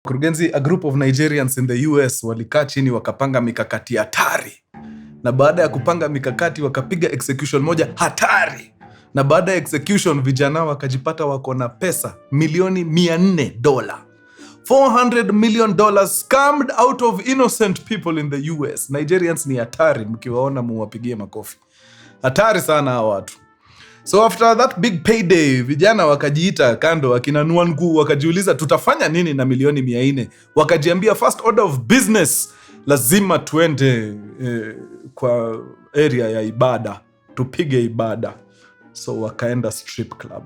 Mkurugenzi, a group of Nigerians in the US walikaa chini wakapanga mikakati hatari. Na baada ya kupanga mikakati wakapiga execution moja hatari. Na baada ya execution vijana wakajipata wako na pesa milioni $400. $400 million scammed out of innocent people in the US. Nigerians ni hatari, mkiwaona muwapigie makofi. Hatari sana hawa watu. So after that big payday, vijana wakajiita kando, akina Nwangu wakajiuliza tutafanya nini na milioni 400. Wakajiambia first order of business, lazima tuende kwa area ya ibada, tupige ibada. So wakaenda strip club.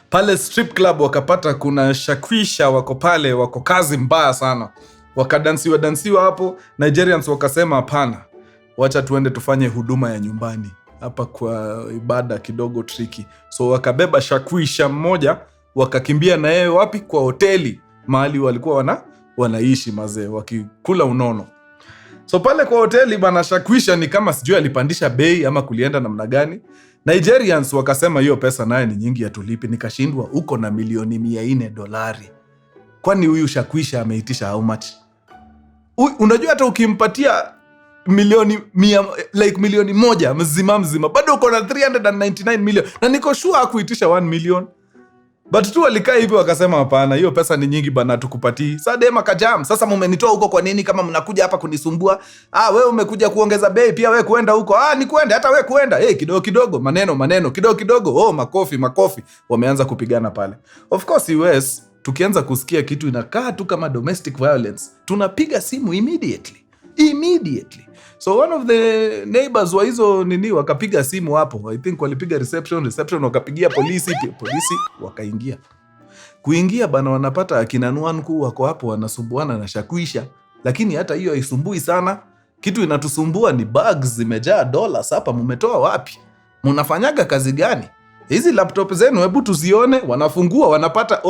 Pale strip club wakapata kuna shakwisha wako pale, wako kazi mbaya sana. Wakadansiwa hapo. Nigerians wakasema hapana, wacha tuende tufanye huduma ya nyumbani. Hapa kwa ibada kidogo tricky. So wakabeba shakwisha mmoja, wakakimbia na yeye wapi? Kwa hoteli, mahali walikuwa wanaishi mazee, wakikula unono. So pale kwa hoteli bana, shakwisha ni kama sijui alipandisha bei ama kulienda namna gani. Nigerians wakasema hiyo pesa naye ni nyingi, atulipi. Nikashindwa, uko na milioni $400. Kwani huyu shakwisha ameitisha how much? Unajua hata ukimpatia milioni moja mzima bado uko na 399 million, na niko sure hakuitisha 1 million. But tu walikaa hivi wakasema hapana, hiyo pesa ni nyingi bana, tukupatii. Sasa dema kajam, sasa mumenitoa huko kwa nini kama mnakuja hapa kunisumbua? Wewe umekuja kuongeza bei pia wewe kuenda huko. Ni kuenda hata wewe kuenda. Kidogo maneno kidogo. Makofi. Wameanza kupigana pale. Of course US tukianza kusikia kitu inakaa tu kama domestic violence, tunapiga simu immediately. So one of the neighbors wa hizo nini wakapiga simu hapo. I think walipiga reception wakapigia polisi wakaingia. Kuingia bana, wanapata akina Nwangu wako hapo wanasumbuana na shakwisha. Lakini hata hiyo haisumbui sana. Kitu inatusumbua ni bags zimejaa dollars hapa, mumetoa wapi? Mnafanyaga kazi gani? Hizi laptop zenu hebu tuzione. Wanafungua wanapata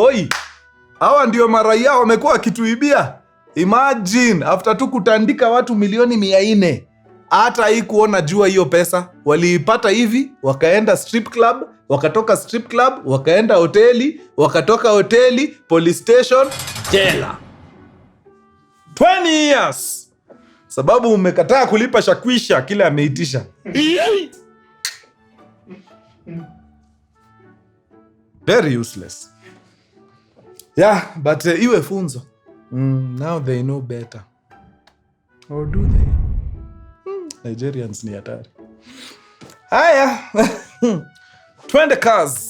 hawa ndio maraia wamekuwa kituibia. Imagine, after tu kutandika watu milioni 400, hata hii kuona jua hiyo pesa, waliipata hivi, wakaenda strip club, wakatoka strip club, wakaenda hoteli, wakatoka hoteli, police station, jela. 20 years. Sababu umekataa kulipa shakwisha kile ameitisha. Very useless. Yeah, but iwe funzo. Now they know better. Or do they? Nigerians ni hatari. Haya. Twende kazi.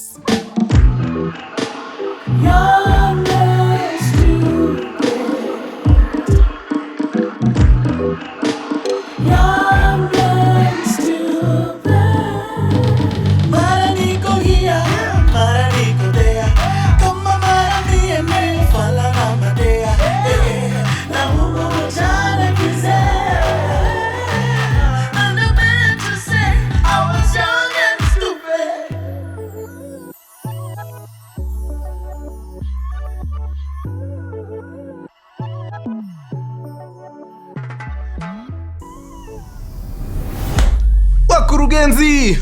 Mkurugenzi,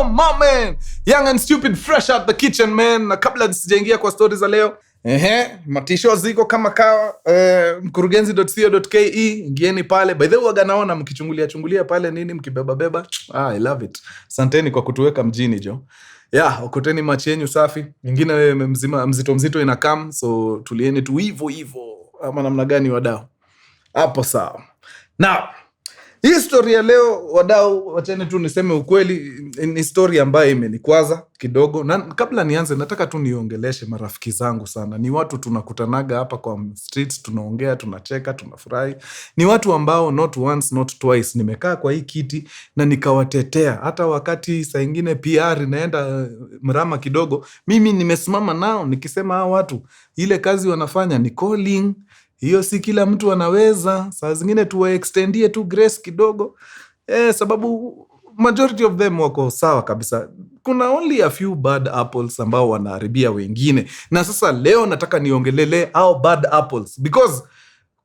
my man, young and stupid, fresh out the kitchen man. Na kabla sijaingia kwa stories za leo, matisho ziko kama kawa, mkurugenzi.co.ke, ingieni pale. By the way, waganaona mkichungulia pale nini mkibeba. I love it. Asanteni kwa kutuweka mjini jo. Okoteni machi yenu safi. Nyingine wewe mzito inakam, so tulieni tu hivyo ama namna gani wadau? Hapo sawa. Now, hii story ya leo wadau, wacheni tu niseme ukweli, ni story ambayo imenikwaza kidogo. Na kabla nianze, nataka tu niongeleshe marafiki zangu sana. Ni watu tunakutanaga hapa kwa streets, tunaongea, tunacheka, tunafurahi. Ni watu ambao not once, not twice nimekaa kwa hii kiti na nikawatetea. Hata wakati saa ingine PR inaenda mrama kidogo, mimi nimesimama nao nikisema hao watu ile kazi wanafanya ni calling. Hiyo si kila mtu anaweza. Saa zingine tuwa extendie tu grace kidogo. Sababu majority of them wako sawa kabisa. Kuna only a few bad apples ambao wanaharibia wengine. Na sasa leo nataka niongelele hao bad apples, because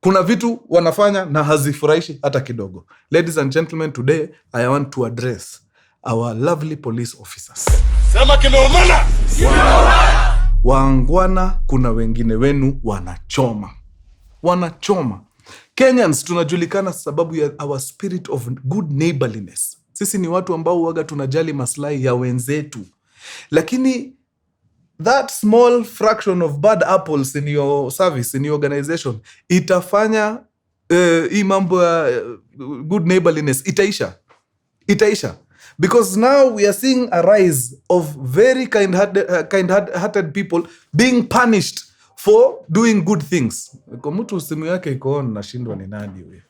kuna vitu wanafanya na hazifurahishi hata kidogo. Ladies and gentlemen, today I want to address our lovely police officers. Sema kimeumana. waangwana, kuna wengine wenu wanachoma. Kenyans tunajulikana sababu ya our spirit of good neighborliness. Sisi ni watu ambao waga tunajali maslahi ya wenzetu, lakini that small fraction of bad apples in your service, in your organization, itafanya hii mambo ya good neighborliness itaisha. Because now we are seeing a rise of very kind-hearted people being punished for doing good things. Kwa mtu simu yake iko on, nashindwa ni nani huyo.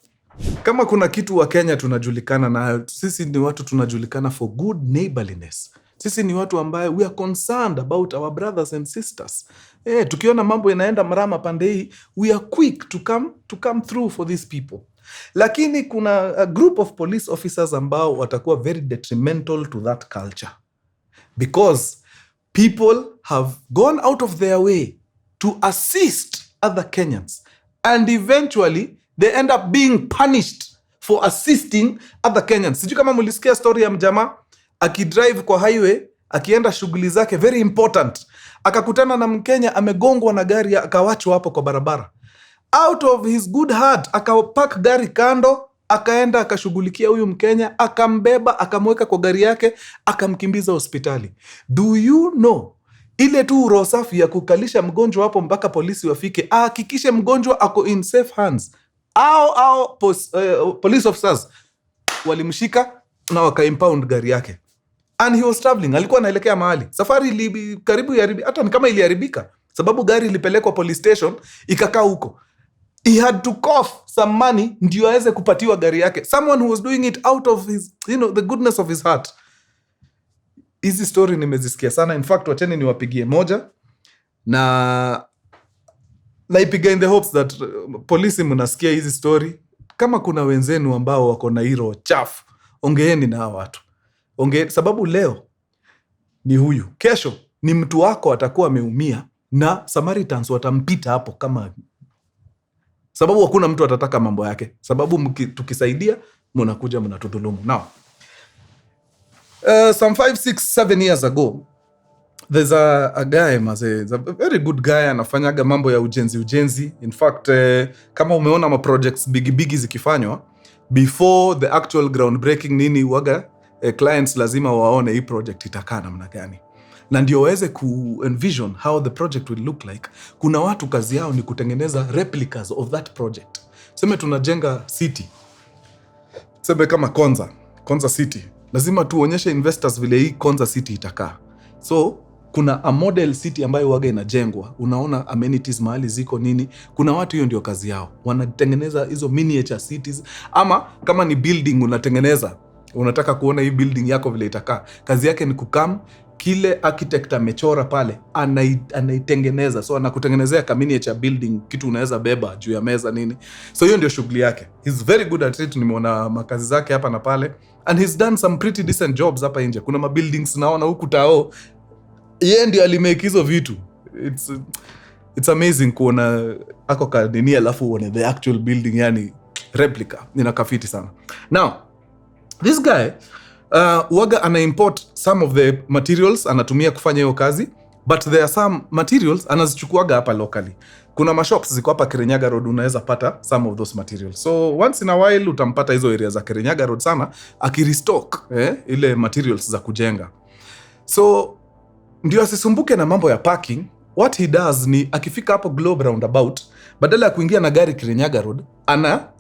Kama kuna kitu wa Kenya tunajulikana na sisi ni watu tunajulikana for good neighborliness. Sisi ni watu ambaye we are concerned about our brothers and sisters. Tukiona mambo inaenda mrama pande hii, we are quick to come through for these people. Lakini kuna a group of police officers ambao watakuwa very detrimental to that culture. Because people have gone out of their way to assist other Kenyans. And eventually, they end up being punished for assisting other Kenyans. Sijui kama mulisikia story ya mjamaa akidrive kwa highway, akienda shughuli zake very important, akakutana na Mkenya amegongwa na gari, akawachwa hapo kwa barabara. Out of his good heart, akapark gari kando, akaenda akashughulikia huyu Mkenya, akambeba, akamweka kwa gari yake, akamkimbiza hospitali. Do you know, ile tu roho safi ya kukalisha mgonjwa hapo mpaka polisi wafike, ahakikishe mgonjwa ako in safe hands. Police officers walimshika na wakaimpound gari yake. And he was traveling, alikuwa anaelekea mahali. Safari karibu hata kama iliharibika, sababu gari ilipelekwa police station, ikakaa huko. He had to cough some money ndio aweze kupatiwa gari yake. Someone who was doing it out of his, the goodness of his heart. Hizi story nimezisikia sana. In fact, wacheni niwapigie moja. Na naipiga in the hopes that polisi mnasikia hizi story. Kama kuna wenzenu ambao wako na hiro chafu, ongeeni na hawa watu. Sababu leo ni huyu, kesho ni mtu wako atakuwa ameumia na Samaritans watampita hapo kama, sababu hakuna mtu atataka mambo yake, sababu tukisaidia mnakuja mnatudhulumu. Now some 5, 6, 7 years ago, there's a guy, a very good guy, anafanyaga mambo ya ujenzi. In fact, kama umeona ma projects bigi zikifanywa, before the actual groundbreaking nini waga, clients lazima waone hii project itakaa namna gani. Na ndio waweze ku-envision how the project will look like. Kuna watu kazi yao ni kutengeneza replicas of that project. Seme tunajenga city. Seme kama Konza City. Lazima tuonyeshe investors vile hii Konza City itakaa. So, kuna a model city ambayo waga inajengwa. Unaona amenities mahali ziko nini. Kuna watu hiyo ndio kazi yao. Wanatengeneza hizo miniature cities. Ama kama ni building unatengeneza, unataka kuona hii building yako vile itakaa. Kazi yake ni kukam, kile architect amechora pale, anaitengeneza. So anakutengenezea ka miniature building, kitu unaweza beba juu ya meza nini. So hiyo ndio shughuli yake. He's very good at it. Nimeona makazi zake hapa na pale. And he's done some pretty decent jobs hapa nje. Kuna ma buildings naona huku tao, yeye ndio alimake hizo vitu. It's amazing kuona ako kadini alafu uone the actual building, yani replica. Ninakafiti sana. Now, this guy waga ana-import some of the materials, anatumia kufanya hiyo kazi, but there are some materials anazichukuaga hapa locally. Kuna mashops ziko hapa Kirinyaga Road, unaweza pata some of those materials. So once in a while utampata hizo area za Kirinyaga Road sana akirestock ile materials za kujenga. So ndio asisumbuke na mambo ya parking. What he does ni akifika hapo Globe roundabout, badala ya kuingia na gari Kirinyaga Road,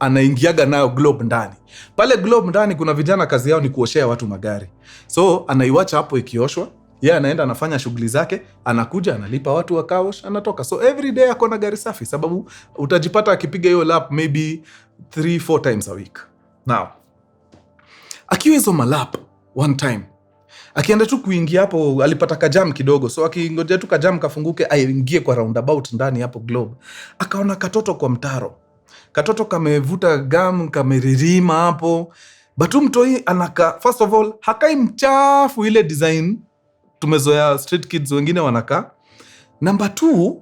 anaingiaga nayo Globe ndani. Pale Globe ndani kuna vijana kazi yao ni kuoshea watu magari. So anaiwacha hapo ikioshwa, yeye anaenda anafanya shughuli zake, anakuja analipa watu wakaosh, anatoka. So every day ako na gari safi, sababu utajipata akipiga hiyo lap maybe 3-4 times a week. Now, akiwa hizo malap one time, akienda tu kuingia hapo, alipata kajam kidogo. So akingojea tu kajam kafunguke, aingie kwa roundabout ndani hapo Globe. Akaona katoto kwa mtaro. Katoto kamevuta gum, kameririma hapo. But mtoi anaka, first of all, hakai mchafu ile design tumezoea street kids wengine wanaka. Number 2,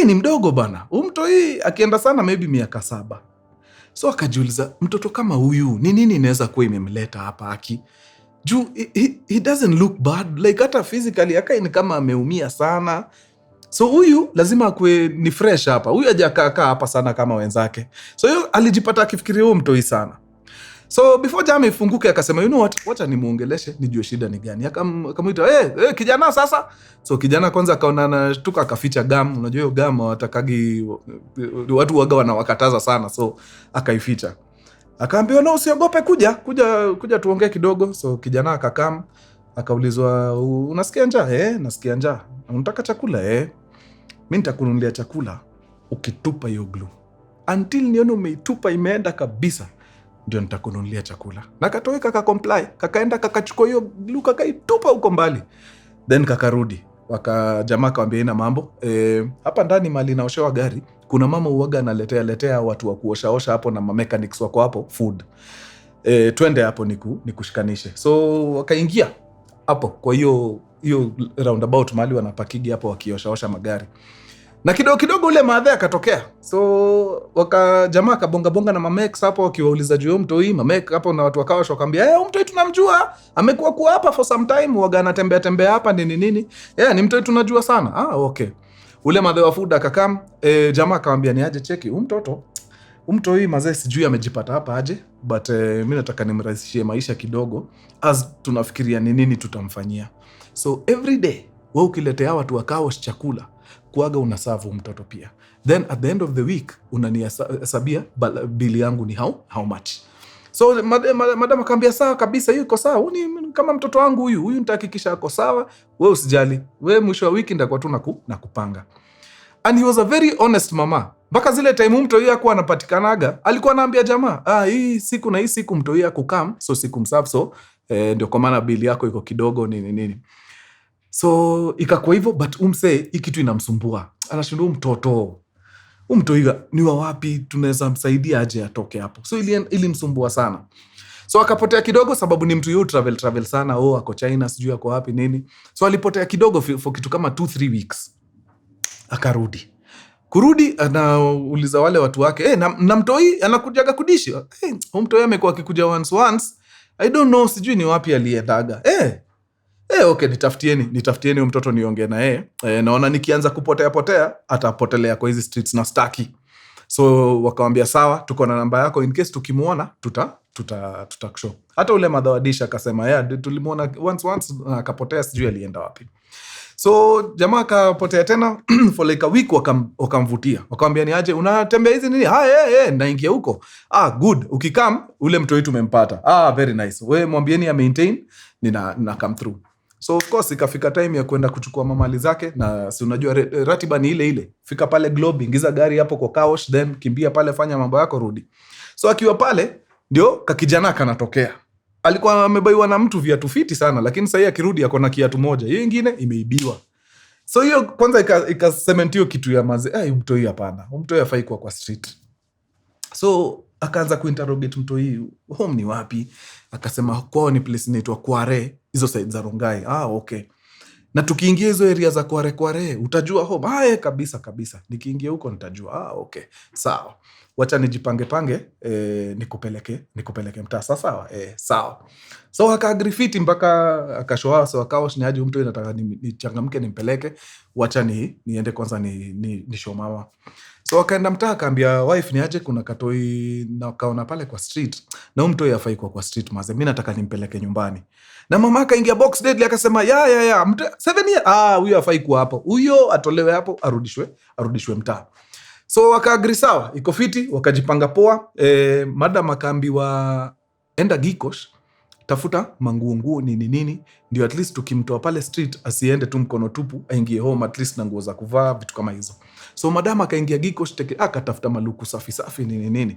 ni mdogo bana. Mtoi akienda sana maybe miaka 7. So akajiuliza, mtoto kama huyu ni nini inaweza kuwa imemleta hapa aki? juu he doesn't look bad, like hata physically akai ni kama ameumia sana. So huyu lazima akue ni fresh hapa, huyu hajakaa hapa sana kama wenzake. So hiyo alijipata akifikiria huyo mtoi sana. So before jam ifunguke akasema, you know what, wacha nimuongeleshe nijue shida ni gani. Akamuita, kijana sasa. So kijana kwanza akaona anashtuka, akaficha gam. Unajua hiyo gam watakagi watu waga wanawakataza sana, so akaificha. Akaambiwa, no, usiogope, kuja tuongee kidogo. So kijana akakam, akaulizwa, unasikia njaa? Nasikia njaa. Unataka chakula? Mimi nitakununulia chakula ukitupa hiyo glue. Until nione umeitupa imeenda kabisa, ndio nitakununulia chakula. Na katoweka kacomply, kakaenda kakachukua hiyo glue kakaitupa huko mbali. Then kakarudi. Jamaa akamwambia ina mambo. Hapa ndani mali naoshewa gari, kuna mama uwaga analetea watu wa kuoshaosha hapo na mechanics wako hapo food. Twende hapo nikushikanishe. So wakaingia hapo kwa hiyo roundabout mali wanapakigi hapo wakioshaosha magari. Na kidogo ule maadhe akatokea. So jamaa kabonga na mamek hapo wakiwauliza juu mtoi. Mamek hapo na watu wakawa wakamwambia, mtoi tunamjua, amekuwa hapa for some time, waga anatembea hapa nini. Ni mtoi tunajua sana. Okay. Ule maadhe wa food akakam, jamaa akamwambia ni aje cheki mtoi mazee sijui amejipata hapa aje, but mimi nataka nimrahisishie maisha kidogo as tunafikiria ni nini tutamfanyia. So every day wewe ukiletea watu wakao chakula, kuaga unasavu mtoto pia. Then at the end of the week unanihesabia bili yangu ni how much. So madam akamwambia sawa kabisa, hiyo iko sawa. Huyu kama mtoto wangu huyu nitahakikisha ako sawa. Wewe usijali. Wewe mwisho wa wiki nitakuwa tu nakupanga. And he was a very honest mama. Mpaka zile time mtoi yako anapatikanaga, alikuwa anaambia jamaa, hii siku na hii siku mtoi yako come, so siku msafu, so ndio kwa maana bili yako iko kidogo nini. So ikakuwa hivyo, but umse hii kitu inamsumbua. Anashindwa mtoto. Mtoi ni wa wapi, tunaweza msaidia aje atoke hapo. So ilimsumbua sana. So akapotea kidogo sababu ni mtu yu travel sana, ako China, sijui ako wapi nini. So alipotea kidogo for kitu kama 2-3 weeks. Kurudi anauliza wale watu wake, na mtoi anakujaga kudishi. Mtoi amekuwa akikuja once. I don't know, sijui ni wapi aliendaga. Okay, nitafutieni mtoto niongee na yeye. Naona nikianza kupotea atapotelea kwa hizi streets na staki. So wakamwambia sawa, tuko na namba yako, in case tukimuona tutakushow. Hata ule madhawadisha akasema tulimuona once akapotea, sijui alienda wapi. So jamaa akapotea tena for like a week. Wakamvutia, wakamwambia ni aje unatembea hizi nini? Naingia huko. Good, ukikam ule mtu wetu umempata. Very nice, we mwambieni ya maintain na come through. So of course ikafika time ya kwenda kuchukua mamali zake, na si unajua ratiba ni ile fika pale Globe, ingiza gari hapo kwa car wash, then kimbia pale, fanya mambo yako, rudi. So akiwa pale ndio kakijana kanatokea. Alikuwa amebaiwa na mtu viatu fiti sana, lakini sasa akirudi ako na kiatu moja, hiyo nyingine imeibiwa. So hiyo kwanza ikasementio kitu ya mtoi hapana, mtoi hafai kwa street. So akaanza kuinterrogate mtoi, home ni wapi? Akasema kwao ni place inaitwa Kware, hizo side za Rongai. Okay. Na tukiingia hizo area za Kware utajua home. Kabisa. Nikiingia huko nitajua. Okay. Sawa. Wacha nijipange nikupeleke mtaa. Sawa. Sawa. So akagrifiti mpaka akashoa. So akaosh ni aje mtu inataka nichangamke nimpeleke. Wacha niende kwanza ni show mama. So akaenda mtaa akaambia wife ni aje kuna katoi na kaona pale kwa street. Na mtu yafai kwa street maze. Mimi nataka nimpeleke nyumbani. Na mama akaingia box deadly akasema ya 7 years. Huyo hafai kwa hapo. Huyo atolewe hapo, arudishwe mtaa. So wakaagri sawa, iko fiti, wakajipanga poa. Madam akaambiwa enda Gikosh, tafuta manguo nini, ndio at least tukimtoa pale street asiende tu mkono tupu, aingie home at least na nguo za kuvaa, vitu kama hizo. So madam akaingia Gikosh akatafuta maluku safi nini.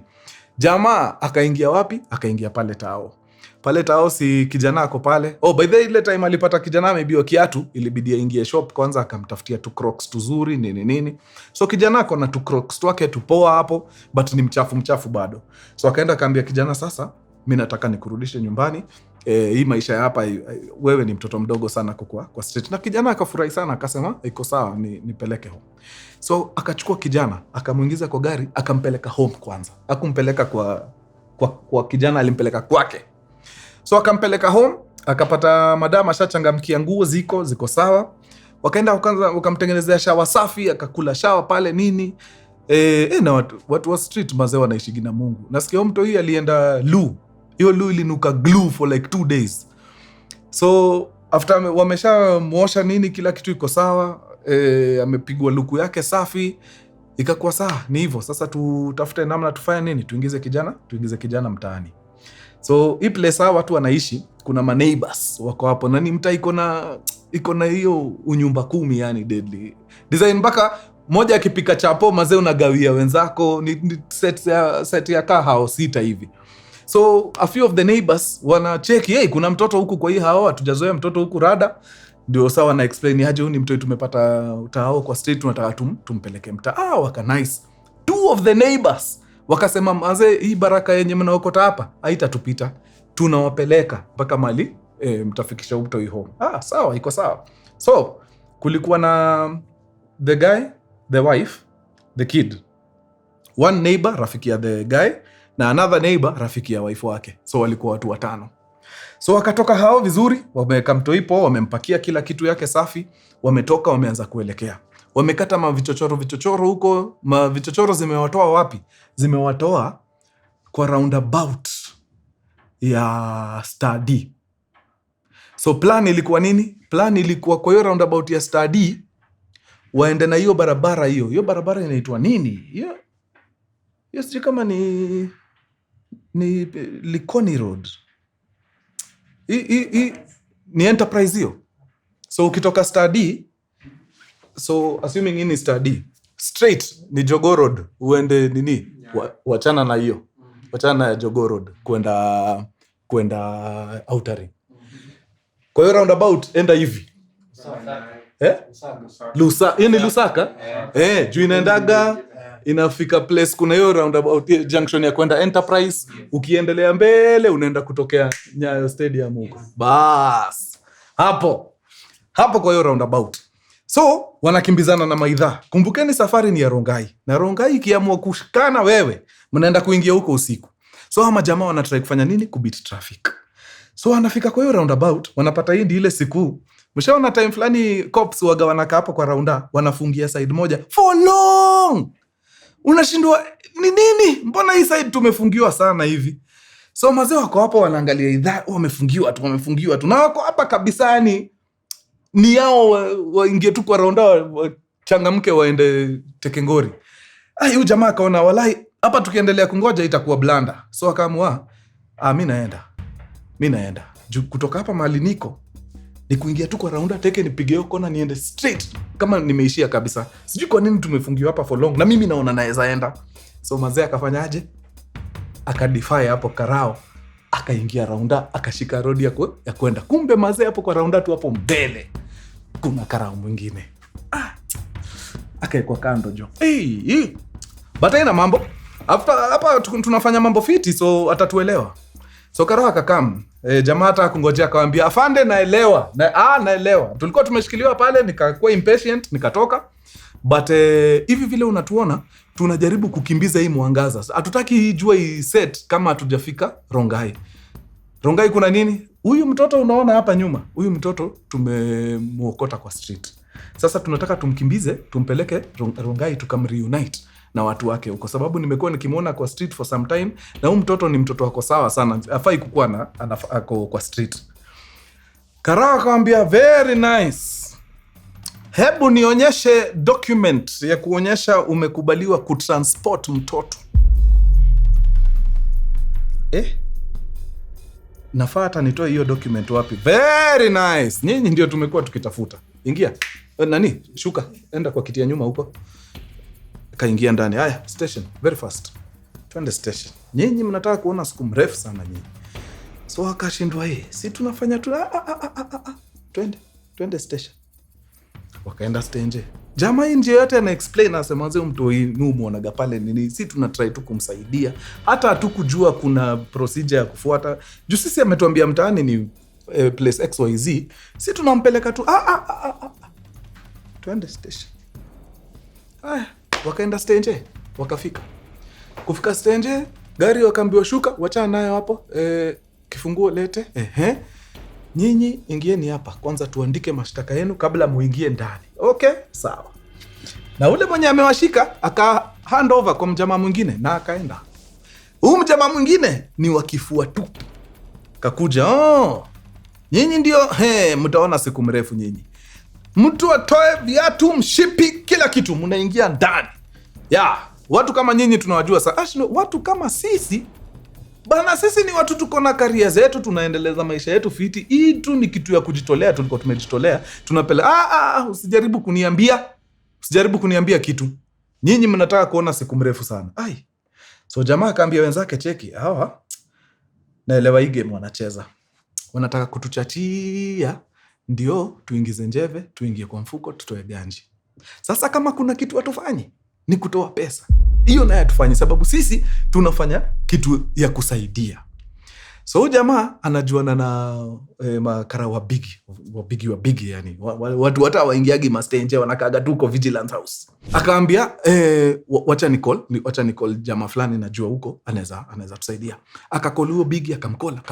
Jamaa akaingia wapi? Akaingia pale Tao. Pale Tao si kijana ako pale. By the way ile time alipata kijana ameibiwa kiatu, ilibidi aingie shop kwanza akamtafutia tu Crocs tuzuri nini. So kijana ako na tu Crocs twake tupoa hapo, but ni mchafu bado. So akaenda akaambia kijana, sasa mimi nataka nikurudishe nyumbani. Hii maisha ya hapa wewe ni mtoto mdogo sana kwa street. Na kijana akafurahi sana akasema iko sawa nipeleke home. So akachukua kijana akamuingiza kwa gari akampeleka home kwanza. Hakumpeleka kwa kijana, alimpeleka kwake. So akampeleka home, Akapata madama shachangamkia, nguo ziko sawa. Wakaenda wakamtengenezea shawa safi, akakula shawa pale nini. Na watu wa street mazee wanaishi na Mungu. Nasikia mtu hii alienda hiyo ilinuka glue for like 2 days. So after wamesha muosha nini, kila kitu iko sawa, amepigwa luku yake safi, ikakuwa sawa. Ni hivyo sasa, tutafute namna tufanye nini, tuingize kijana mtaani. So hii place watu wanaishi, kuna ma neighbors wako hapo, nani mtaa iko na hiyo unyumba 10, yani deadly design, mpaka moja akipika chapo mazee unagawia wenzako, ni set ya kaa hao 6 hivi. So a few of the neighbors wana check, kuna mtoto huku, kwa hii hao hatujazoea mtoto huku rada. Ndio sawa na explain aje, huyu ni mtoto tumepata utao kwa street, tunataka tumpeleke mtaa. Waka nice. 2 of the neighbors wakasema, mazee hii baraka yenye mnaokota hapa haitatupita, tunawapeleka mpaka mali mtafikisha mtoto home. Sawa, iko sawa. So kulikuwa na the guy, the wife, the kid, one neighbor rafiki ya the guy na another neighbor rafiki ya wife wake. So walikuwa watu 5. So wakatoka hao vizuri, wameweka mtoipo, wamempakia kila kitu yake safi, wametoka, wameanza kuelekea. Wamekata vichochoro huko. Vichochoro zimewatoa wapi? Zimewatoa kwa roundabout ya study. So plan ilikuwa nini? Plan ilikuwa kwa hiyo roundabout ya study waende na hiyo barabara. Hiyo barabara inaitwa nini? Hiyo sijui kama ni Likoni Road. Ni Enterprise hiyo. So ukitoka study, so assuming ini study, straight ni Jogoo Road uende nini? Wachana na hiyo. Wachana na Jogoo Road kwenda Outer Ring. Kwa hiyo roundabout enda hivi. Lusaka? Juu inaendaga inafika place kuna hiyo roundabout junction ya kwenda Enterprise, ukiendelea mbele unaenda kutokea Nyayo Stadium huko. Bas. Hapo kwa hiyo roundabout. So wanakimbizana na maidha. Kumbukeni safari ni ya Rongai. Na Rongai ikiamua kushikana wewe, mnaenda kuingia huko usiku. So hama jamaa wanatry kufanya nini? Kubeat traffic. So wanafika kwa hiyo roundabout, wanapata hii ile siku. Mshaona time fulani cops waga wanakaa hapo kwa rounda, wanafungia side moja for long. Unashindwa ni nini? Mbona hii side tumefungiwa sana hivi? So mazee wako hapo wanaangalia idhaa, wamefungiwa tu. Na wako hapa kabisa, yani ni yao waingie tu kwa rounda, changamke waende Tekengori. Huyu jamaa akaona walai hapa tukiendelea kungoja itakuwa blanda. So akaamua mimi naenda. Kutoka hapa mahali niko ni kuingia tu kwa rounda, teke nipige hiyo kona niende straight kama nimeishia kabisa. Sijui kwa nini tumefungiwa hapa for long, na mimi naona naweza enda. So mazee akafanyaje? Akadefy hapo karao, akaingia rounda, akashika road ya kwenda. Kumbe mazee hapo kwa rounda tu hapo mbele kuna karao mwingine. Akaekwa kando jo. But haina mambo. After hapa tunafanya mambo fiti, so atatuelewa. So karao akakam. Jamaa hata kungojea akamwambia, afande naelewa. Naelewa. Tulikuwa tumeshikiliwa pale, nikakuwa impatient, nikatoka. But hivi vile unatuona, tunajaribu kukimbiza hii mwangaza. Hatutaki hii jua iset kama hatujafika Rongai. Rongai kuna nini? Huyu mtoto unaona hapa nyuma. Huyu mtoto tumemuokota kwa street. Sasa tunataka tumkimbize, tumpeleke Rongai reunite na watu wake huko, sababu nimekuwa nikimuona kwa street for some time, na huyu mtoto ni mtoto wako sawa sana, afai kukuwa ako kwa street. Karao akamwambia very nice, hebu nionyeshe document ya kuonyesha umekubaliwa kutransport mtoto. Nafaa hata nitoe hiyo document wapi? Very nice, nyinyi ndio tumekuwa tukitafuta. Ingia. Nani? Shuka, enda kwa kiti ya nyuma huko. Kaingia ndani. Haya, station, very fast. Twende station. Nyinyi mnataka kuona siku mrefu sana nyinyi. So akashindwa si tunafanya tu twende station. Wakaenda stage. Jamaa nje yote ana explain, anasema mzee mtu huyu muonaga pale nini, si tuna try tu kumsaidia. Hata hatukujua kuna procedure ya kufuata. Juu sisi ametuambia mtaani ni place XYZ, si tunampeleka tu twende station. Haya, wakaenda stage, wakafika. Kufika stage, gari wakaambiwa shuka, wachana nayo hapo. Kifunguo lete. nyinyi ingieni hapa kwanza tuandike mashtaka yenu kabla muingie ndani. Okay, sawa. Na ule mwenye amewashika aka hand over kwa mjamaa mwingine na akaenda. Huyu mjamaa mwingine ni wakifua tu. Kakuja, nyinyi ndio mtaona siku mrefu nyinyi. Mtu atoe viatu, mshipi, kila kitu, mnaingia ndani. Watu kama nyinyi tunawajua sasa. Watu kama sisi bana, sisi ni watu tuko na career zetu, tunaendeleza maisha yetu fiti. Hii tu ni kitu ya kujitolea, tulikuwa tumejitolea. Usijaribu kuniambia kitu. Nyinyi mnataka kuona siku mrefu sana. So jamaa akaambia wenzake, cheki, hawa naelewa hii game wanacheza. Wanataka kutuchachia ndio tuingize njeve, tuingie kwa mfuko, tutoe ganji. Sasa kama kuna kitu watufanye ni kutoa pesa. Hiyo naye tufanye, sababu sisi tunafanya kitu ya kusaidia. So jamaa anajuana na makara wa bigi yani. Watu hata waingiagi mastenje, wanakaga tu kwa vigilance house. Akaambia wacha ni call jamaa fulani najua huko anaweza tusaidia. Akakoli huo bigi, akamkola.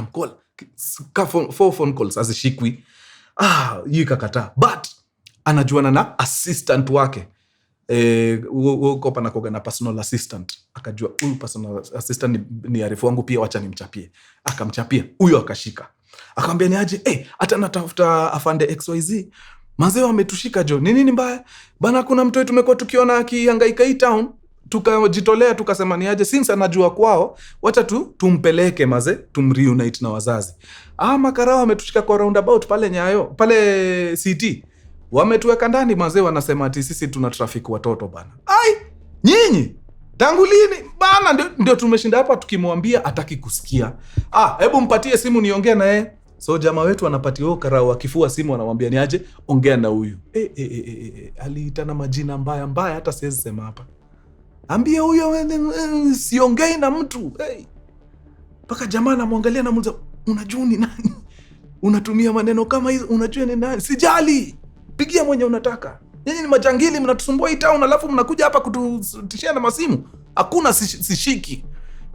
Four phone calls azishikwi. Hii kakata. But anajuana na assistant wake. Uko pana koga na personal assistant. Akajua huyu personal assistant ni arifu wangu pia, wacha nimchapie. Akamchapia, huyo akashika. Akamwambia ni aje, hata natafuta afande XYZ. Mazeo ametushika jo. Nini mbaya? Bana kuna mtu wetu tumekuwa tukiona akihangaika hii town. Tukajitolea tukasema ni aje, since anajua kwao, wacha tumpeleke maze, tumreunite na wazazi. Makarao ametushika kwa roundabout pale Nyayo, pale CT. Wametuweka ndani mazee, wanasema ati sisi tuna traffic watoto bana. Nyinyi tangu lini bana? Ndio tumeshinda hapa tukimwambia hataki kusikia. Hebu mpatie simu niongee naye. So jamaa wetu anapatia huo karao akifua simu, anamwambia ni aje, ongea na huyu. Aliitana majina mbaya hata siwezi sema hapa. Ambia huyo siongei na mtu. Paka jamaa anamwangalia na muuliza, unajua ni nani? Unatumia maneno kama hizo, unajua ni nani? Sijali. Pigia mwenye unataka. Nyinyi ni majangili, mnatusumbua hii town, alafu mnakuja hapa kututishia na masimu. Hakuna sishiki.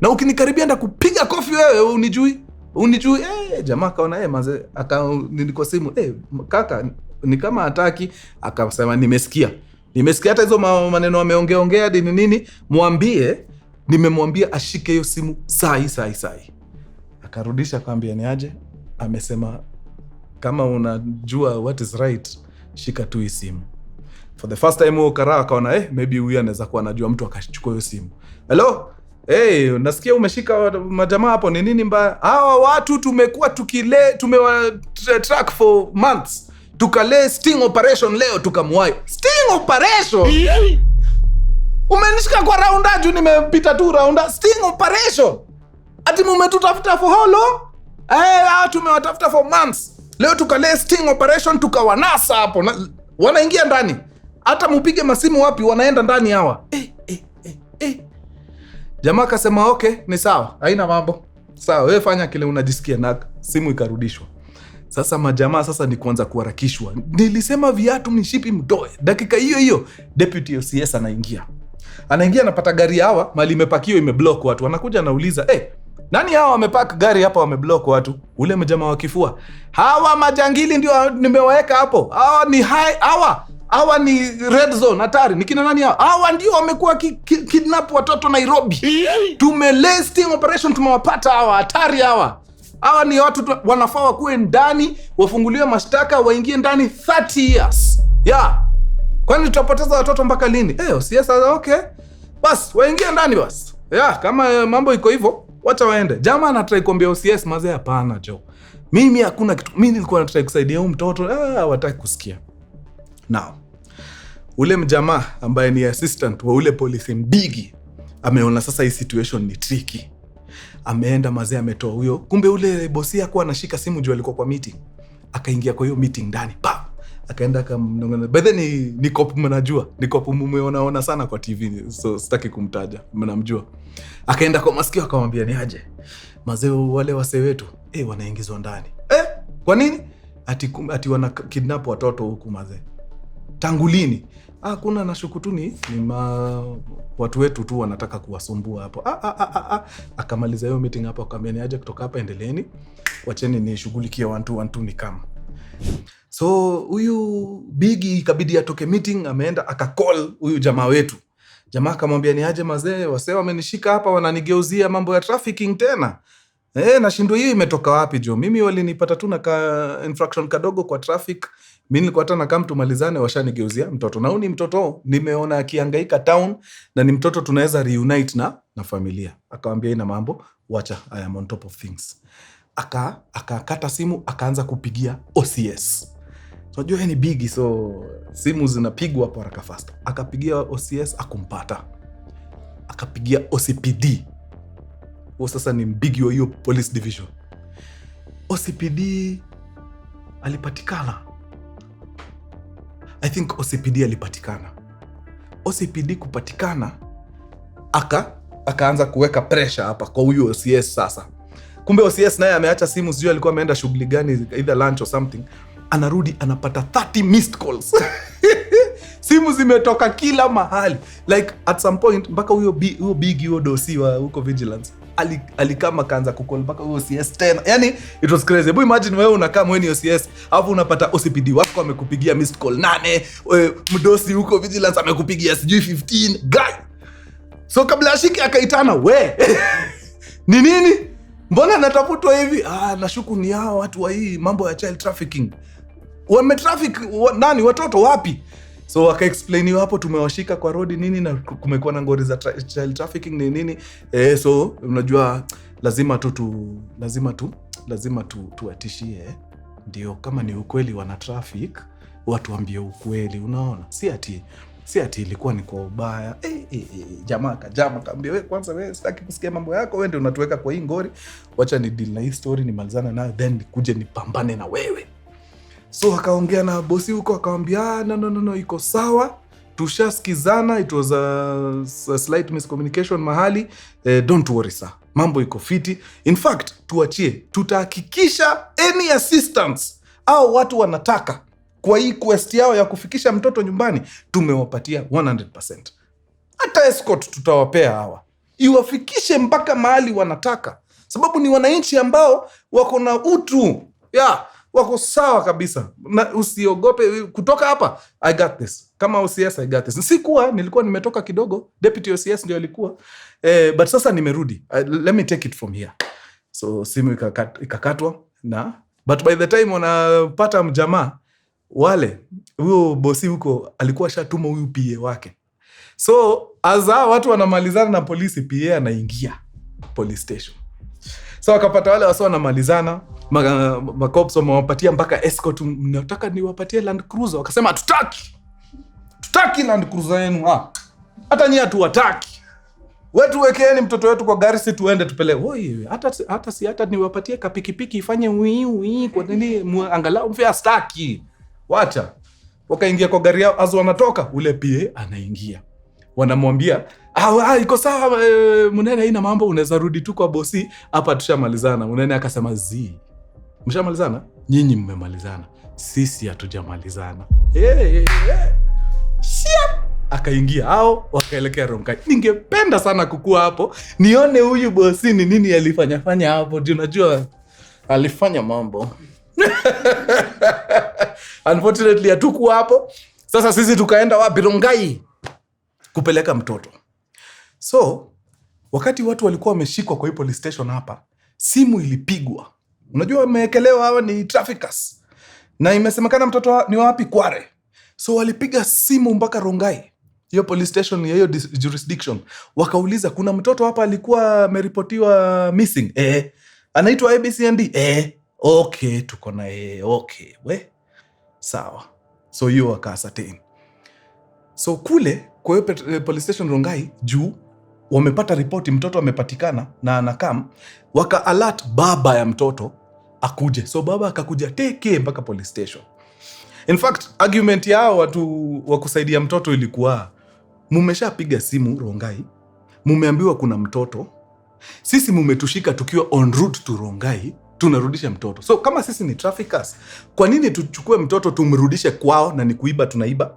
Na ukinikaribia nda kupiga kofi wewe, unijui. Jamaa kaona maze nilikuwa simu. Kaka ni kama hataki, akasema nimesikia hata hizo maneno ameongea hadi nini, mwambie nimemwambia ashike hiyo simu sai. Akarudisha akamwambia ni aje, amesema kama unajua what is right, shika tu hii simu. For the first time huo karao akaona maybe huyu anaweza kuwa anajua mtu, akachukua hiyo simu. Hello? Nasikia umeshika majamaa hapo, ni nini mbaya? Hawa watu tumekuwa tumewa track for months. Tukale sting operation leo tukamwayo. Sting operation? Umenishika kwa raunda juu nimepita tu raunda. Sting operation? Ati mumetutafuta for how long? Tumewatafuta for months. Leo tukale sting operation tukawanasa hapo. Wanaingia ndani. Hata mupige masimu wapi wanaenda ndani hawa. Jamaa akasema okay, ni sawa. Haina mambo. Sawa, wewe fanya kile unajisikia, na simu ikarudishwa. Sasa majamaa sasa ni kuanza kuharakishwa. Nilisema viatu mshipi mtoe. Dakika hiyo deputy OCS anaingia anapata gari hawa mali imepakio imeblock watu. Anakuja anauliza, nani hawa wamepark gari hapa wameblock watu? Ule mjamaa wa kifua, hawa majangili ndio nimewaweka hapo. Hawa ni red zone hatari. Ni kina nani hawa? Hawa ndio wamekuwa kidnap watoto Nairobi. Tumele sting operation, tumewapata hawa hatari hawa. Hawa ni watu wanafaa wakuwe ndani, wafunguliwe mashtaka, waingie ndani 30 years. Kwani tutapoteza watoto mpaka lini? Siasa okay. Bas, waingie ndani bas. Kama mambo iko hivyo, wacha waende. Jamaa anatry kuambia OCS mazee, hapana jo. Mimi hakuna kitu. Mimi nilikuwa natry kusaidia huyu mtoto. Hawataki kusikia. Now, ule mjamaa ambaye ni assistant wa ule police mbigi ameona sasa hii situation ni tricky. Ameenda mazee, ametoa huyo. Kumbe ule bosi yako anashika simu juu alikuwa kwa meeting. Akaingia kwa hiyo meeting ndani. Akaenda akamnongana. Bedhe ni kopu mnajua. Ni kopu mmeona sana kwa TV. So sitaki kumtaja. Mnamjua. Akaenda kwa masikio akamwambia ni aje. Mazee wale wasee wetu wanaingizwa ndani. Kwa nini? Ati wana kidnap watoto huku mazee. Tangu lini? Kuna nashuku tu ni watu wetu tu wanataka kuwasumbua hapo. Akamaliza hiyo meeting hapo, akamwambia ni aje kutoka hapa, endeleeni, wacheni nishughulikie 1 ni kama. So huyu bigi ikabidi atoke meeting, ameenda akacall huyu jamaa wetu. Jamaa akamwambia ni aje mazee, wasee wamenishika hapa, wananigeuzia mambo ya trafficking tena. Nashindwa hiyo imetoka wapi jo? Mimi walinipata tu na infraction kadogo kwa traffic. Mimi nilikuwa hata nakaa tumalizane, washanigeuzia mtoto. Na huyu ni mtoto nimeona akihangaika town, na ni mtoto tunaweza reunite na familia. Akamwambia ina mambo, wacha, I am on top of things. Akakata simu, akaanza kupigia OCS. Unajua yeye ni bigi, so simu zinapigwa hapo haraka fast. Akapigia OCS akumpata. Akapigia OCPD. Sasa ni mbigi wa hiyo police division. OCPD alipatikana. I think OCPD alipatikana. OCPD kupatikana, akaanza kuweka pressure hapa kwa huyo OCS sasa. Kumbe OCS naye ameacha simu, sijui alikuwa ameenda shughuli gani, either lunch or something. Anarudi anapata 30 missed calls. Simu zimetoka kila mahali. Like at some point mpaka huyo big huyo dosi wa huko vigilance alikama kaanza kucall mpaka huyo OCS tena. Yani it was crazy. Hebu imagine wewe unakaa mweni OCS, alafu unapata OCPD wako amekupigia missed call 8, mdosi huko vigilance amekupigia sijui 15 guy. So kabla ashiki akaitana, we ni nini? Mbona natafutwa hivi? Nashuku ni hao watu wa hii mambo ya child trafficking. Wametraffic nani watoto wapi? So waka-explain hapo, tumewashika kwa road nini, na kumekuwa na ngori za child trafficking ni nini. So unajua lazima tuatishie. Ndio kama ni ukweli wana traffic, watu waambie ukweli, unaona? Si ati ilikuwa ni kwa ubaya. Jamaa kaambia wewe kwanza, wewe sitaki kusikia mambo yako, wewe ndio unatuweka kwa hii ngori. Wacha ni deal na hii story, ni malizana nayo, then nikuje nipambane na wewe. So akaongea na bosi huko, akamwambia no, iko sawa, tushasikizana, it was a slight miscommunication mahali, don't worry sir, mambo iko fiti. In fact tuachie, tutahakikisha any assistance au watu wanataka kwa hii quest yao ya kufikisha mtoto nyumbani, tumewapatia 100%. Hata escort tutawapea hawa, iwafikishe mpaka mahali wanataka, sababu ni wananchi ambao wako na utu. Wako sawa kabisa. Na usiogope kutoka hapa. I got this. Kama OCS I got this. Nilikuwa nimetoka kidogo. Deputy OCS ndio alikuwa. But sasa nimerudi. Let me take it from here. So simu ikakatwa na but by the time wanapata mjamaa wale, huyo bosi huko alikuwa shatuma huyu PA wake. So aza watu wanamalizana na polisi, PA anaingia police station. So akapata wale wasio wanamalizana, makops wamewapatia mpaka escort, mnataka niwapatie Land Cruiser. Wakasema tutaki Land Cruiser yenu, hata nyinyi hatuwataki. Wetu wekeeni mtoto wetu kwa gari, si tuende tupeleke. Hata niwapatie kapikipiki ifanye wii kwa nini angalau mfia staki. Wacha. Wakaingia kwa gari yao, azo wanatoka, ule PA anaingia. Wanamwambia, iko sawa Munene, haina mambo, unaweza rudi tu kwa bosi, hapa tushamalizana. Munene akasema mshamalizana? Nyinyi mmemalizana, sisi hatujamalizana. Akaingia hao, wakaelekea Rongai. Ningependa sana kukua hapo nione huyu bosi ni nini alifanya hapo. Unajua alifanya mambo. Unfortunately hatukuwa hapo. Sasa sisi tukaenda wapi? Rongai kupeleka mtoto. So wakati watu walikuwa wameshikwa kwa hii police station hapa, simu ilipigwa. Unajua wameekelewa hawa ni traffickers, na imesemekana mtoto ni wapi? Kware. So walipiga simu mpaka Rongai, hiyo police station ya hiyo jurisdiction. Wakauliza, kuna mtoto hapa alikuwa ameripotiwa missing. Anaitwa ABCD. Okay, tuko na okay. Sawa. So hiyo wakaascertain. So kule kwa hiyo police station Rongai, juu wamepata ripoti mtoto amepatikana na anakam, waka alert baba ya mtoto akuje. So baba akakuja teke mpaka police station. In fact, argument yao watu wa kusaidia mtoto ilikuwa, mumeshapiga simu Rongai, mumeambiwa kuna mtoto, sisi mumetushika tukiwa on route to Rongai, tunarudisha mtoto. So kama sisi ni traffickers, kwa nini tuchukue mtoto tumrudishe kwao na ni kuiba tunaiba?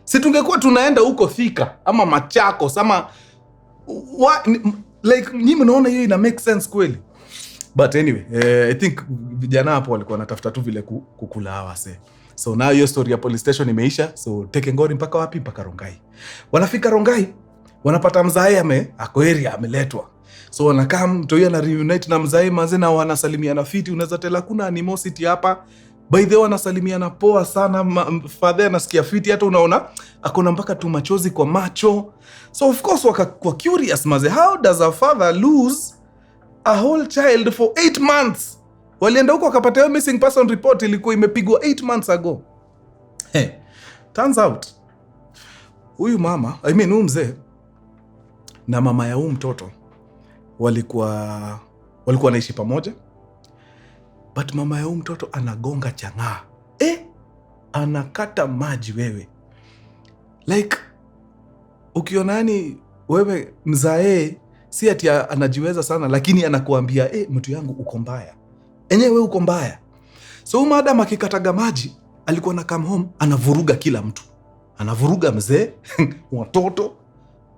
Si tungekuwa tunaenda huko Thika ama Machakos ama like nyinyi mnaona hiyo ina make sense kweli? But anyway, I think vijana hapo walikuwa wanatafuta tu vile kukula hawase. So now hiyo story ya police station imeisha. So teke ngori mpaka wapi? Mpaka Rongai. Wanafika Rongai, wanapata mzae ako area ameletwa. So wanakaa mtoi na reunite na mzae manze na wanasalimiana fiti. Unaweza tela kuna animosity hapa. By the way wanasalimiana poa sana. Father anasikia fiti, hata unaona akona mpaka tu machozi kwa macho. So of course wakakuwa curious maze, how does a father lose a whole child for 8 months? Walienda huko wakapata hiyo missing person report ilikuwa imepigwa 8 months ago. Turns out huyu mama, huyu mzee na mama ya huyu mtoto walikuwa naishi pamoja. But mama ya huyu mtoto anagonga chang'aa. Anakata maji wewe. Like ukiona yani wewe mzae si ati anajiweza sana, lakini anakuambia mtu yangu uko mbaya. Wewe uko mbaya. So huyu madam akikataga maji alikuwa na come home anavuruga kila mtu. Anavuruga mzee, watoto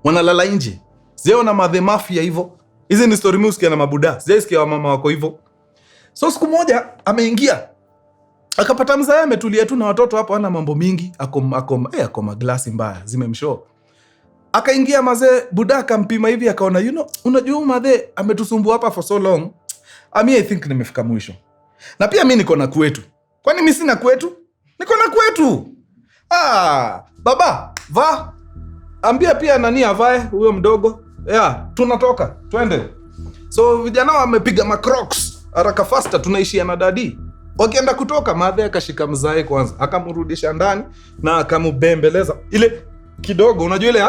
wanalala nje. Zeo na madhe mafia hivyo. Hizi ni story music na mabuda. Sijaisikia wa mama wako hivyo. So siku moja ameingia. Akapata mzee ametulia tu na watoto hapo, ana mambo mingi, ako maglasi mbaya zimemshow. Akaingia mazee, buda akampima hivi akaona unajua madhe ametusumbua hapa for so long. I think nimefika mwisho. Na pia mimi niko na kwetu. Kwani mimi sina kwetu? Niko na kwetu. Baba, va. Ambia pia nani avae huyo mdogo. Tunatoka, twende. So vijana wamepiga macrocs, haraka faster tunaishia na dadi. Wakienda kutoka madhe akashika mzae kwanza, akamrudisha ndani na akamubembeleza. Ile kidogo unajua ile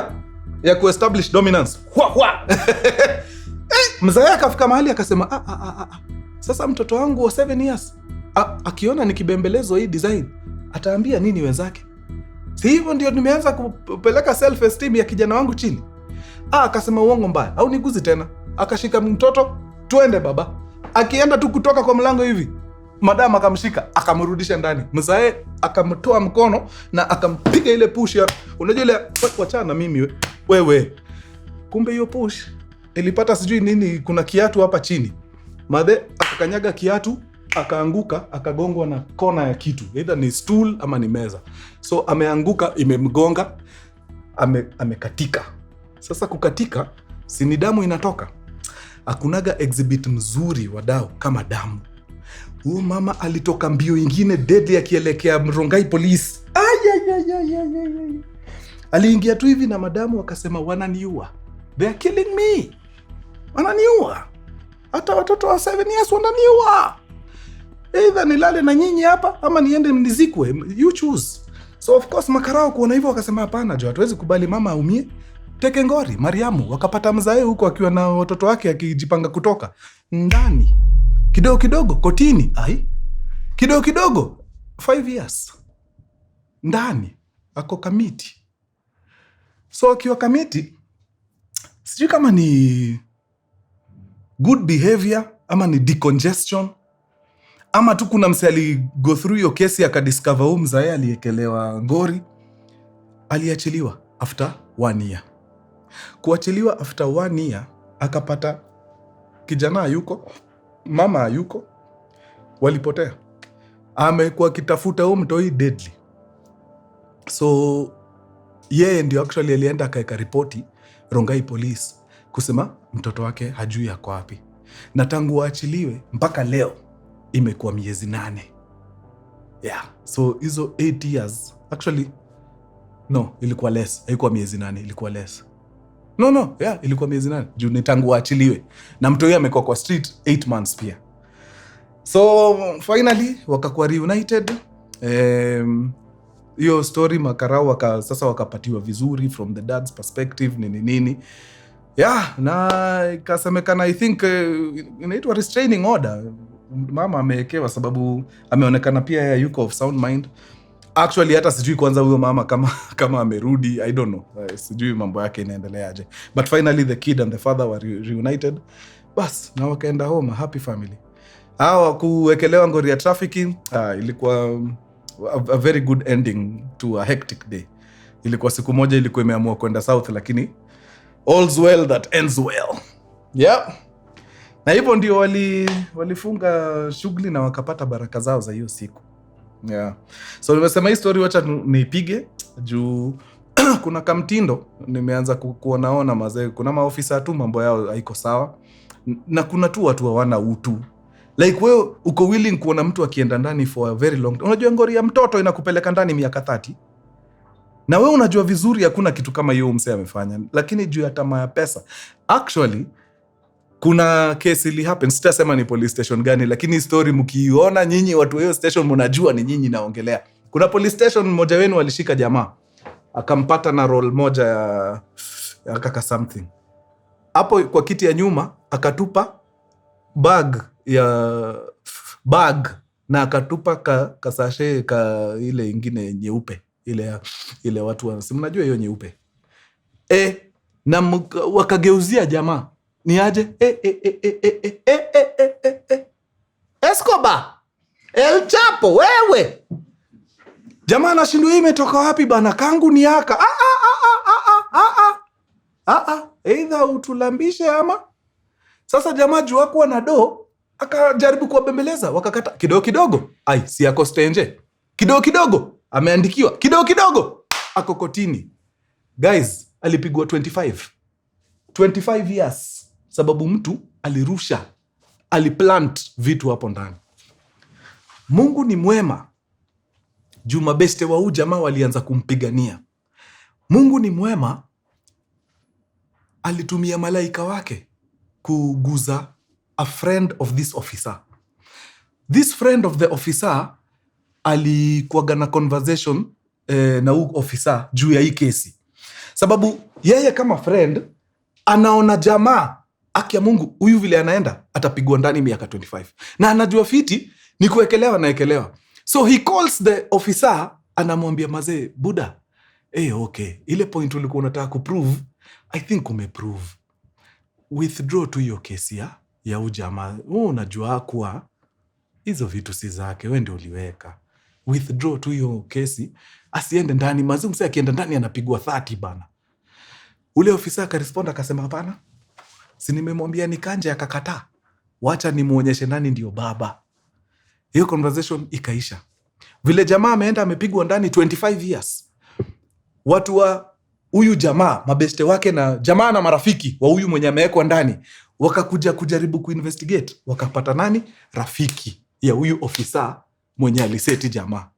ya kuestablish dominance. Mzae akafika mahali akasema sasa mtoto wangu wa 7 years akiona nikibembelezo hii design ataambia nini wenzake? Si hivyo ndio nimeanza kupeleka self esteem ya kijana wangu chini. Akasema uongo mbaya, au niguzi tena. Akashika mtoto, twende baba. Akienda tu kutoka kwa mlango hivi, madam akamshika, akamrudisha ndani. Mzae akamtoa mkono na akampiga ile push ya, unajua ile wachana mimi wewe. Kumbe hiyo push ilipata sijui nini, kuna kiatu hapa chini. Madhe akakanyaga kiatu, akaanguka, akagongwa na kona ya kitu. Either ni stool ama ni meza. So ameanguka, imemgonga, amekatika. Sasa kukatika, si ni damu inatoka. Hakunaga exhibit mzuri wadau kama damu. Huyu mama alitoka mbio ingine deadly akielekea Rongai police. Aliingia tu hivi na madamu wakasema wananiua. They are killing me. Wananiua. Hata watoto wa 7 years wananiua. Either nilale na nyinyi hapa ama niende mnizikwe. You choose. So of course makarao kuona hivyo wakasema hapana, hatuwezi kubali mama aumie. Teke ngori, Mariamu wakapata mzae huko akiwa na watoto wake akijipanga kutoka ndani. Kidogo kidogo kotini, kidogo kidogo 5 years ndani ako kamiti. So akiwa kamiti, sijui kama ni good behavior ama ni decongestion ama tu kuna mse ali go through your case akadiscover huyu mzae aliekelewa ngori. Aliachiliwa after 1 year. Kuachiliwa after 1 year akapata kijana yuko, mama yuko, walipotea. Amekuwa kitafuta huyo mtoi deadly. So yeye ndio actually alienda akaeka ripoti Rongai police kusema mtoto wake hajui yako wapi. Na tangu waachiliwe mpaka leo imekuwa miezi 8. So hizo 8 years actually no, ilikuwa less. Haikuwa miezi 8, ilikuwa less. Ilikuwa miezi 8. Juu ni tangu waachiliwe. Na mtoi amekuwa kwa street 8 months pia. So finally wakakuwa reunited. Hiyo story makarao sasa wakapatiwa vizuri from the dad's perspective nini. Na ikasemekana I think inaitwa restraining order. Mama amewekewa sababu ameonekana pia yuko of sound mind. Actually hata sijui kwanza huyo mama kama amerudi, I don't know. Sijui mambo yake inaendeleaje. But finally the kid and the father were reunited. Bas, na wakaenda home, happy family. Kuwekelewa ngori ya trafficking, ilikuwa a very good ending to a hectic day. Ilikuwa siku moja ilikuwa imeamua kwenda south, lakini all's well that ends well. Yeah. Na hivyo ndio walifunga shughuli na wakapata baraka zao za hiyo siku. Yeah. So nimesema hii story wacha niipige juu kuna kamtindo nimeanza kuonaona mazee, kuna maofisa tu mambo yao haiko sawa, na kuna tu watu hawana utu. Like wewe uko willing kuona mtu akienda ndani for a very long time. Unajua ngori ya mtoto inakupeleka ndani miaka 30. Na wewe unajua vizuri hakuna kitu kama hiyo msee amefanya, lakini juu ya tamaa ya pesa. Actually kuna case ili happen, sitasema ni police station gani, lakini story mkiiona nyinyi watu wa hiyo station mnajua ni nyinyi naongelea. Kuna police station mmoja wenu walishika jamaa, akampata na roll moja ya kaka something. Hapo kwa kiti ya nyuma akatupa bag na akatupa kasashe ile ingine nyeupe, ile watu wa mnajua hiyo nyeupe. Na wakageuzia jamaa. Ni aje? Escobar! El Chapo, wewe! Jamaa anashindwa hii imetoka wapi bana? Kangu ni haka. Either utulambishe ama. Sasa jamaa juu hakuwa na do, akajaribu kuwabembeleza, wakakata kidogo. Ai, si yako stenje. Kidogo. Ameandikiwa. Kidogo. Ako kotini. Guys, alipigwa 25 years. Sababu mtu aliplant vitu hapo ndani. Mungu ni mwema. Juu mabeste wa huyu jamaa walianza kumpigania. Mungu ni mwema, alitumia malaika wake kuguza a friend of this officer. This friend of the officer alikuwa na conversation na huyu officer juu ya hii kesi. Sababu yeye kama friend anaona jamaa akia Mungu huyu vile anaenda atapigwa ndani miaka 25. Na anajua fiti ni kuekelewa naekelewa. So he calls the officer, anamwambia mazee, buda, okay, ile point ulikuwa unataka kuprove, I think umeprove. Withdraw to your case ya ujamaa. Unajua kuwa hizo vitu si zake, wewe ndio uliweka. Withdraw to your case, asiende ndani. Mazee msee akienda ndani anapigwa 30 bana. Ule ofisa akarespond akasema hapana. Si nimemwambia nikanje akakataa. Wacha nimuonyeshe nani ndio baba. Hiyo conversation ikaisha. Vile jamaa ameenda amepigwa ndani 25 years. Watu wa huyu jamaa, mabeste wake na jamaa na marafiki wa huyu mwenye amewekwa ndani, wakakuja kujaribu kuinvestigate, wakapata nani? Rafiki ya huyu ofisa mwenye aliseti jamaa.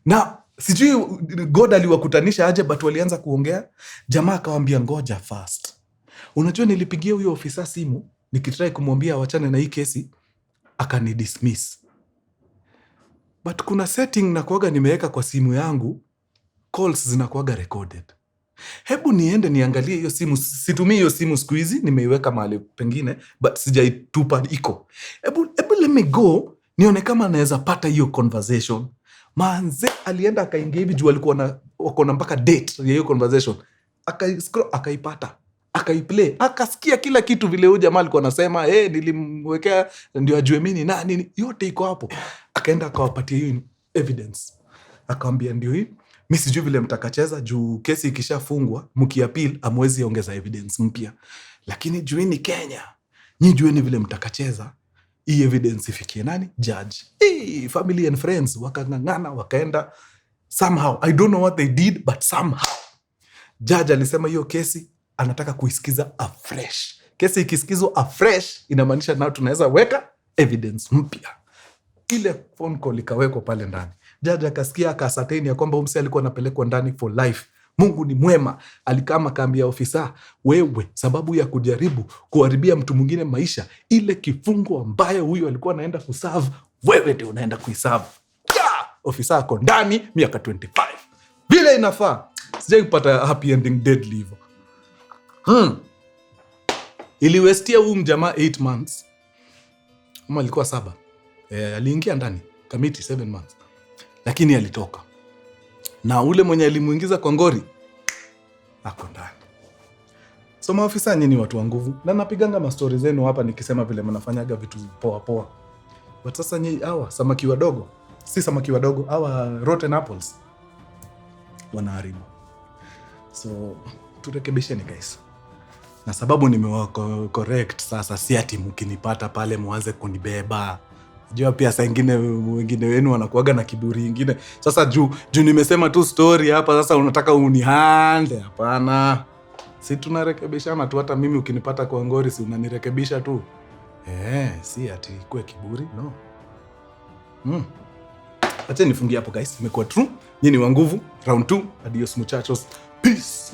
Na sijui God aliwakutanisha aje, but walianza kuongea. Jamaa akawaambia ngoja first. Unajua nilipigia huyo ofisa simu nikitrai kumwambia wachane na hii kesi, akani dismiss. But kuna setting na kuaga nimeweka kwa simu yangu, calls zinakuaga recorded. Hebu niende niangalie hiyo simu. Situmii hiyo simu siku hizi, nimeiweka mahali pengine, but sijaitupa iko. Hebu let me go nione kama naweza pata hiyo conversation. Manze alienda akaingia hivi juu alikuwa wako na mpaka date ya hiyo conversation. Akaiscroll, akaipata, akaiplay, akasikia kila kitu vile huyo jamaa alikuwa anasema, nilimwekea ndio ajue mimi nini, yote iko hapo. Akaenda akawapatia hiyo evidence. Akamwambia ndio hii, mimi sijui vile mtakacheza juu kesi ikishafungwa mkiappeal amwezi ongeza evidence mpya. Lakini juu ni Kenya, nyinyi jueni vile mtakacheza. Hii evidence ifikie nani? Judge. Family and friends wakangangana, wakaenda somehow. I don't know what they did, but somehow. Judge alisema hiyo kesi anataka kuisikiza afresh. Kesi ikisikizwa afresh inamaanisha nao tunaweza weka evidence mpya. Ile phone call ikawekwa pale ndani. Judge akasikia akaascertain ya kwamba mse alikuwa anapelekwa ndani for life. Mungu ni mwema. Alikama kaambia ofisa, wewe sababu ya kujaribu kuharibia mtu mwingine maisha, ile kifungo ambayo huyo alikuwa anaenda kuserve, wewe ndio unaenda kuiserve. Ofisa ako ndani miaka 25. Vile inafaa. Sijai kupata happy ending deadly hivyo. Iliwestia huyu mjamaa 8 months. Ama alikuwa 7. Aliingia ndani kamiti 7 months. Lakini alitoka. Na ule mwenye alimuingiza kwa ngori ako ndani. So maofisa nyinyi watu wa nguvu, na napiganga mastori zenu hapa nikisema vile mnafanyaga vitu poa. But sasa nyinyi hawa samaki wadogo, si samaki wadogo, hawa rotten apples wanaharibu. So turekebisheni guys. Na sababu nimewa correct sasa, si ati mkinipata pale mwanze kunibeba. Jua pia saa ingine wengine wenu wanakuaga na kiburi ingine. Sasa juu nimesema tu story hapa, sasa unataka unihande? Hapana. Si tunarekebishana tu, hata mimi ukinipata kwa ngori si unanirekebisha tu. Si ati kuwe kiburi, no. Acha nifungie hapo guys. Imekuwa true. Nyinyi wa nguvu. Round 2. Adios muchachos. Peace.